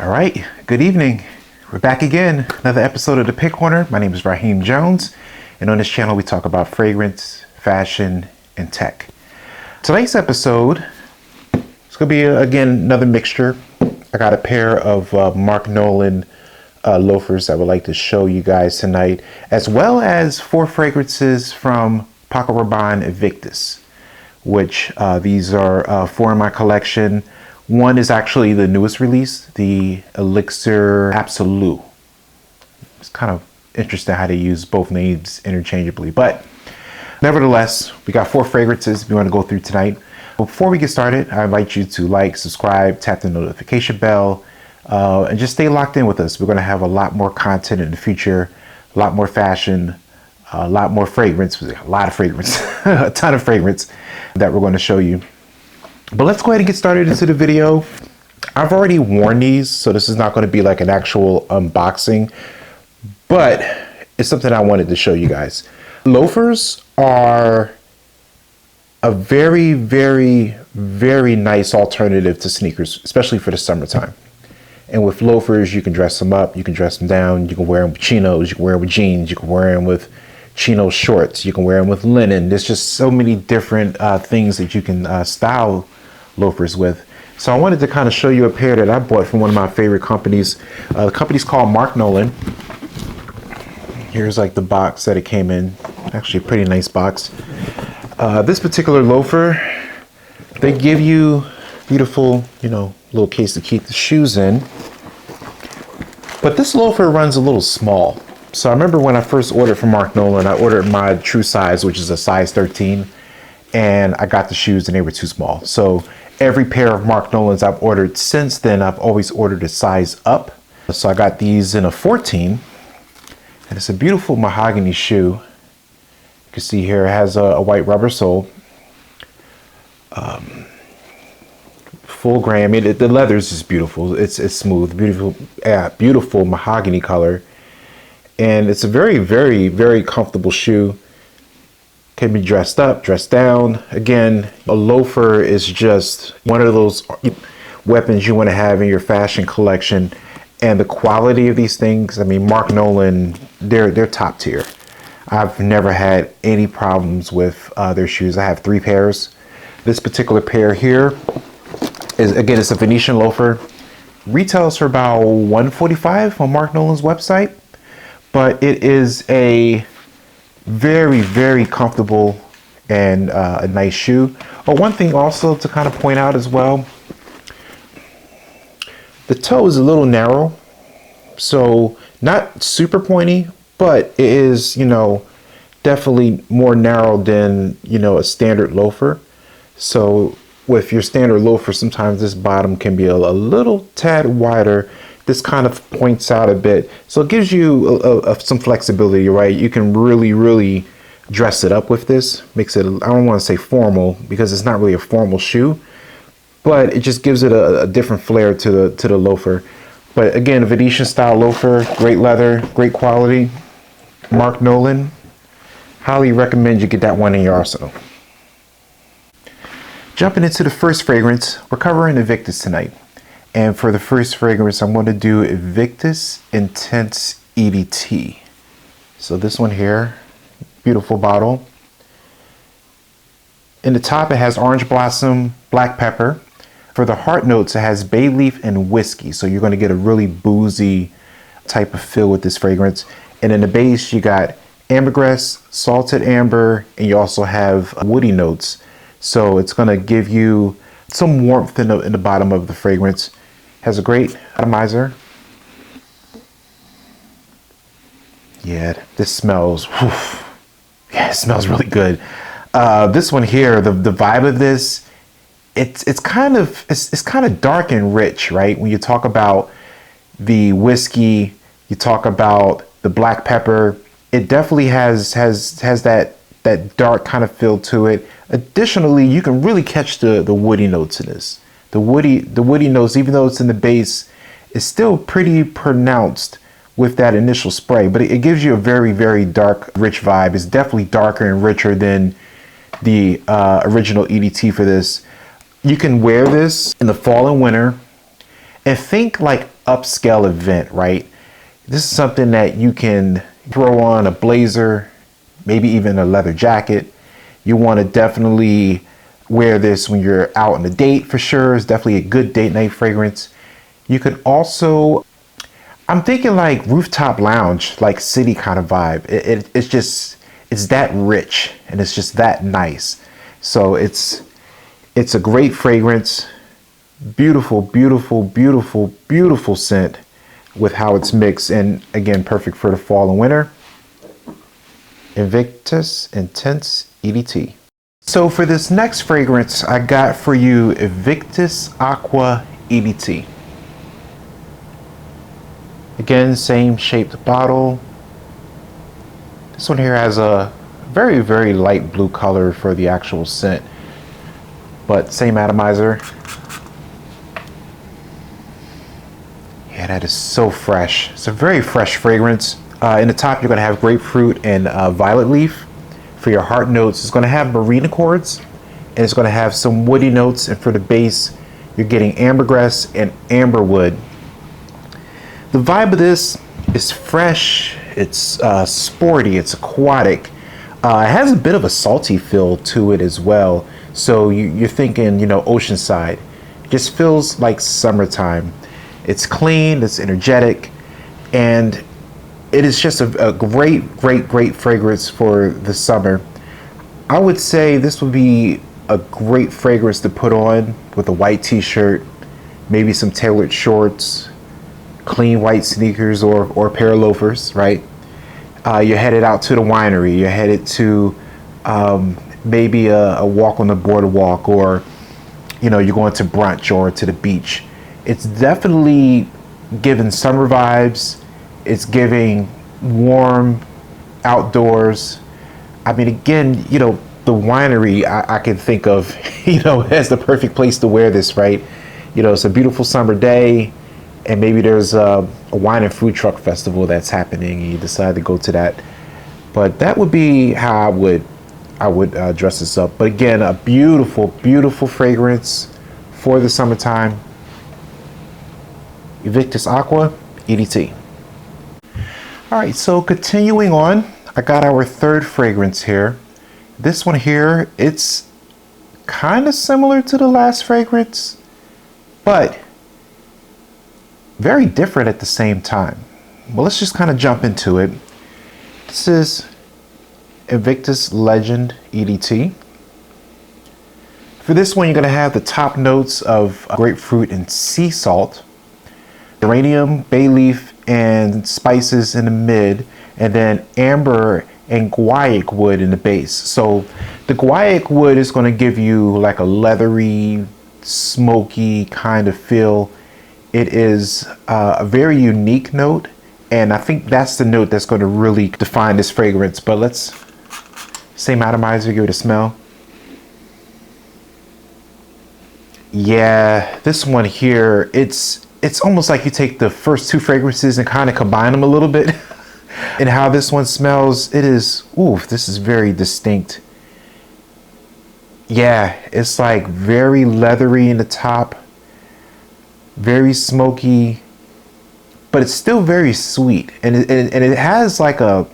All right, good evening. We're back again, another episode of The Pick Corner. My name is Raheem Jones, and on this channel we talk about fragrance, fashion, and tech. Today's episode is going to be, again, another mixture. I got a pair of Marc Nolan loafers I would like to show you guys tonight, as well as 4 fragrances from Paco Rabanne Invictus, which these are 4 in my collection. One is actually the newest release, the Elixir Absolute. It's kind of interesting how they use both names interchangeably, but nevertheless, we got 4 fragrances we want to go through tonight. Before we get started, I invite you to like, subscribe, tap the notification bell, and just stay locked in with us. We're going to have a lot more content in the future, a lot more fashion, a lot more fragrance, a lot of fragrance, a ton of fragrance that we're going to show you. But let's go ahead and get started into the video. I've already worn these, so this is not going to be like an actual unboxing, but it's something I wanted to show you guys. Loafers are a very, very, very nice alternative to sneakers, especially for the summertime. And with loafers, you can dress them up, you can dress them down, you can wear them with chinos, you can wear them with jeans, you can wear them with chino shorts, you can wear them with linen. There's just so many different things that you can style loafers with. So I wanted to kind of show you a pair that I bought from one of my favorite companies. The company's called Marc Nolan. Here's like the box that it came in. Actually a pretty nice box. This particular loafer, they give you beautiful, little case to keep the shoes in. But this loafer runs a little small. So I remember when I first ordered from Marc Nolan, I ordered my true size, which is a size 13, and I got the shoes and they were too small. So every pair of Marc Nolans I've ordered since then, I've always ordered a size up. So I got these in a 14, and it's a beautiful mahogany shoe. You can see here it has a white rubber sole. Full grain. I mean, the leather is just beautiful. It's smooth, beautiful mahogany color. And it's a very, very, very comfortable shoe. Can be dressed up, dressed down. Again, a loafer is just one of those weapons you want to have in your fashion collection. And the quality of these things, I mean, Marc Nolan, they're top tier. I've never had any problems with their shoes. I have 3 pairs. This particular pair here is, again, it's a Venetian loafer. Retails for about $145 on Marc Nolan's website. But it is a very, very comfortable and a nice shoe. Oh, one thing also to kind of point out as well, the toe is a little narrow, so not super pointy, but it is, definitely more narrow than, a standard loafer. So with your standard loafer, sometimes this bottom can be a little tad wider. This kind of points out a bit, so it gives you some flexibility, right? You can really, really dress it up with this. Makes it, I don't want to say formal because it's not really a formal shoe, but it just gives it a different flair to the loafer. But again, a Venetian style loafer, great leather, great quality. Marc Nolan, highly recommend you get that one in your arsenal. Jumping into the first fragrance, we're covering Invictus tonight. And for the first fragrance, I'm going to do Invictus Intense EDT. So this one here, beautiful bottle. In the top, it has orange blossom, black pepper. For the heart notes, it has bay leaf and whiskey. So you're going to get a really boozy type of feel with this fragrance. And in the base, you got ambergris, salted amber, and you also have woody notes. So it's going to give you some warmth in the bottom of the fragrance. Has a great atomizer. Yeah, this smells, yeah, it smells really good. This one here, the vibe of this, it's kind of dark and rich, right? When you talk about the whiskey, you talk about the black pepper, it definitely has that dark kind of feel to it. Additionally, you can really catch the woody notes in this. The woody notes, even though it's in the base, is still pretty pronounced with that initial spray, but it gives you a very, very dark, rich vibe. It's definitely darker and richer than the original EDT for this. You can wear this in the fall and winter, And think like upscale event, right? This is something that you can throw on a blazer, maybe even a leather jacket. You want to definitely wear this when you're out on a date for sure. It's definitely a good date night fragrance. You can also, I'm thinking like rooftop lounge, like city kind of vibe. It's that rich and it's just that nice. So it's a great fragrance. Beautiful, beautiful, beautiful, beautiful scent with how it's mixed, and again, perfect for the fall and winter. Invictus Intense EDT. So for this next fragrance, I got for you Invictus Aqua EDT. Again, same shaped bottle. This one here has a very, very light blue color for the actual scent, but same atomizer. Yeah, that is so fresh. It's a very fresh fragrance. In the top, you're going to have grapefruit and violet leaf. For your heart notes, it's going to have marine accords, and it's going to have some woody notes. And for the base, you're getting ambergris and amberwood. The vibe of this is fresh. It's sporty. It's aquatic. It has a bit of a salty feel to it as well. So you're thinking, oceanside. It just feels like summertime. It's clean, it's energetic, and it is just a great, great, great fragrance for the summer. I would say this would be a great fragrance to put on with a white t-shirt, maybe some tailored shorts, clean white sneakers, or a pair of loafers, right? You're headed out to the winery, you're headed to maybe a walk on the boardwalk, or you're going to brunch or to the beach. It's definitely giving summer vibes. It's giving warm outdoors. I mean, again, the winery, I can think of, as the perfect place to wear this, right? It's a beautiful summer day, and maybe there's a wine and food truck festival that's happening, and you decide to go to that. But that would be how I would dress this up. But again, a beautiful, beautiful fragrance for the summertime. Invictus Aqua EDT. All right, so continuing on, I got our third fragrance here. This one here, it's kind of similar to the last fragrance, but very different at the same time. Well, let's just kind of jump into it. This is Invictus Legend EDT. For this one, you're going to have the top notes of grapefruit and sea salt, geranium, bay leaf, and spices in the mid, and then amber and guaiac wood in the base. So the guaiac wood is going to give you like a leathery, smoky kind of feel. It is a very unique note, and I think that's the note that's going to really define this fragrance. But let's, same atomizer, give it a smell. Yeah, this one here, it's almost like you take the first two fragrances and kind of combine them a little bit. And how this one smells, it is, oof, this is very distinct. Yeah, it's like very leathery in the top, very smoky, but it's still very sweet. And it has like a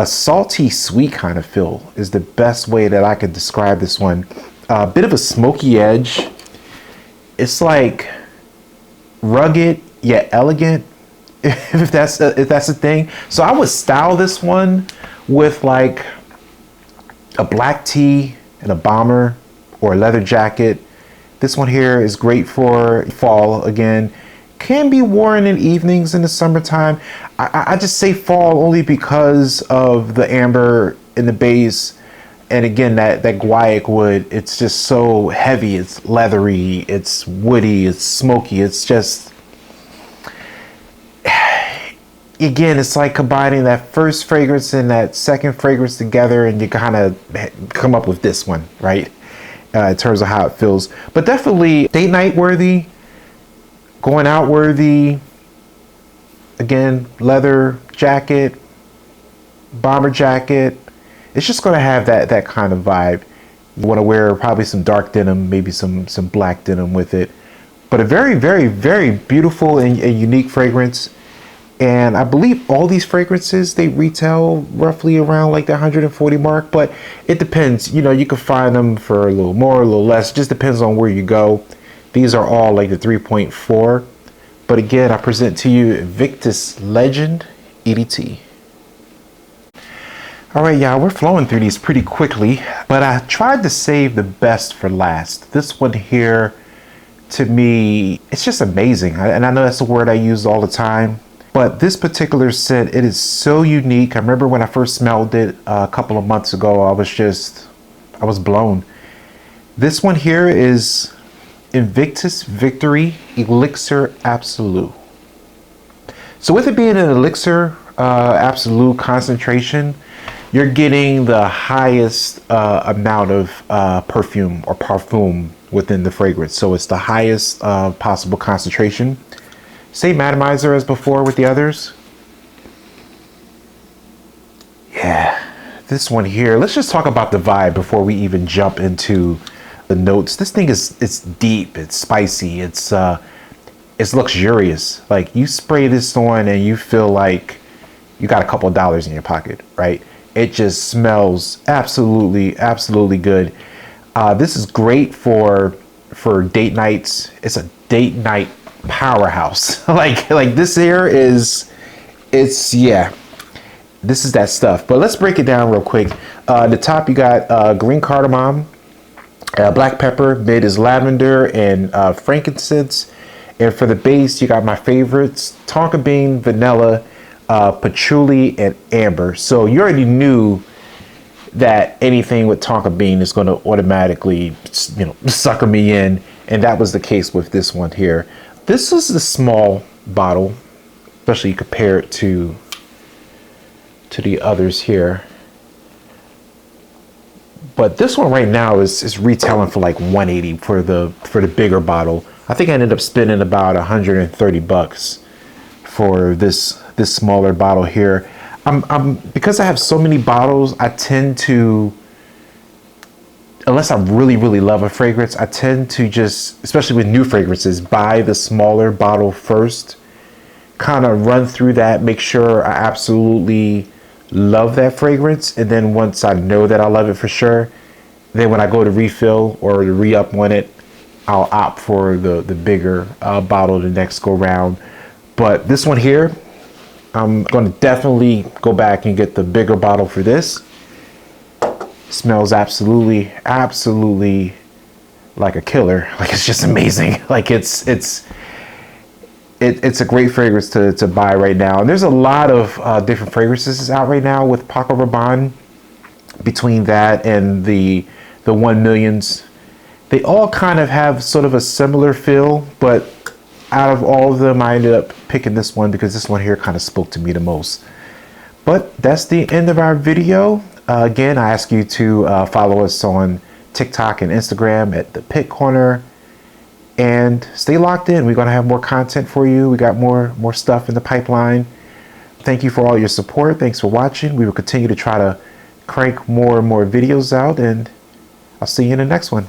salty sweet kind of feel is the best way that I could describe this one. A bit of a smoky edge. It's like rugged yet elegant, if that's a thing. So I would style this one with like a black tee and a bomber or a leather jacket. This one here is great for fall. Again, can be worn in evenings in the summertime. I just say fall only because of the amber in the base, and again that guaiac wood. It's just so heavy. It's leathery. It's woody. It's smoky. It's just, again, it's like combining that first fragrance and that second fragrance together, and you kind of come up with this one, right? In terms of how it feels. But definitely date night worthy, going out worthy. Again, leather jacket, bomber jacket. It's just going to have that kind of vibe. You want to wear probably some dark denim, maybe some black denim with it. But a very, very, very beautiful and unique fragrance. And I believe all these fragrances, they retail roughly around like the 140 mark, but it depends. You know, you can find them for a little more, a little less. It just depends on where you go. These are all like the 3.4. But again, I present to you Invictus Legend EDT. All right, y'all, we're flowing through these pretty quickly, but I tried to save the best for last. This one here, to me, it's just amazing. And I know that's a word I use all the time. But this particular scent, it is so unique. I remember when I first smelled it a couple of months ago, I was blown. This one here is Invictus Victory Elixir Absolute. So with it being an Elixir Absolute concentration, you're getting the highest amount of perfume or parfum within the fragrance. So it's the highest possible concentration. Same atomizer as before with the others. Yeah, this one here, let's just talk about the vibe before we even jump into the notes. This thing it's deep, it's spicy, it's luxurious. Like, you spray this on and you feel like you got a couple of dollars in your pocket, right? It just smells absolutely, absolutely good. This is great for date nights. It's a date night powerhouse. like this here yeah, this is that stuff. But let's break it down real quick. The top, you got green cardamom, black pepper, mid is lavender and frankincense, and for the base you got my favorites, tonka bean, vanilla, patchouli, and amber. So you already knew that anything with tonka bean is going to automatically, you know, sucker me in, and that was the case with this one here. This is the small bottle, especially compare it to the others here. But this one right now is retailing for like $180 for the bigger bottle. I think I ended up spending about $130 for this smaller bottle here. Because I have so many bottles, I tend to, unless I really, really love a fragrance, I tend to just, especially with new fragrances, buy the smaller bottle first, kind of run through that, make sure I absolutely love that fragrance. And then once I know that I love it for sure, then when I go to refill or to re-up on it, I'll opt for the bigger bottle the next go round. But this one here, I'm going to definitely go back and get the bigger bottle for this. Smells absolutely, absolutely like a killer. Like, it's just amazing. Like, it's a great fragrance to buy right now. And there's a lot of different fragrances out right now with Paco Rabanne. Between that and the 1 millions, they all kind of have sort of a similar feel, but out of all of them, I ended up picking this one because this one here kind of spoke to me the most. But that's the end of our video. Again, I ask you to follow us on TikTok and Instagram at The Pit Corner, and stay locked in. We're going to have more content for you. We got more stuff in the pipeline. Thank you for all your support. Thanks for watching. We will continue to try to crank more and more videos out, and I'll see you in the next one.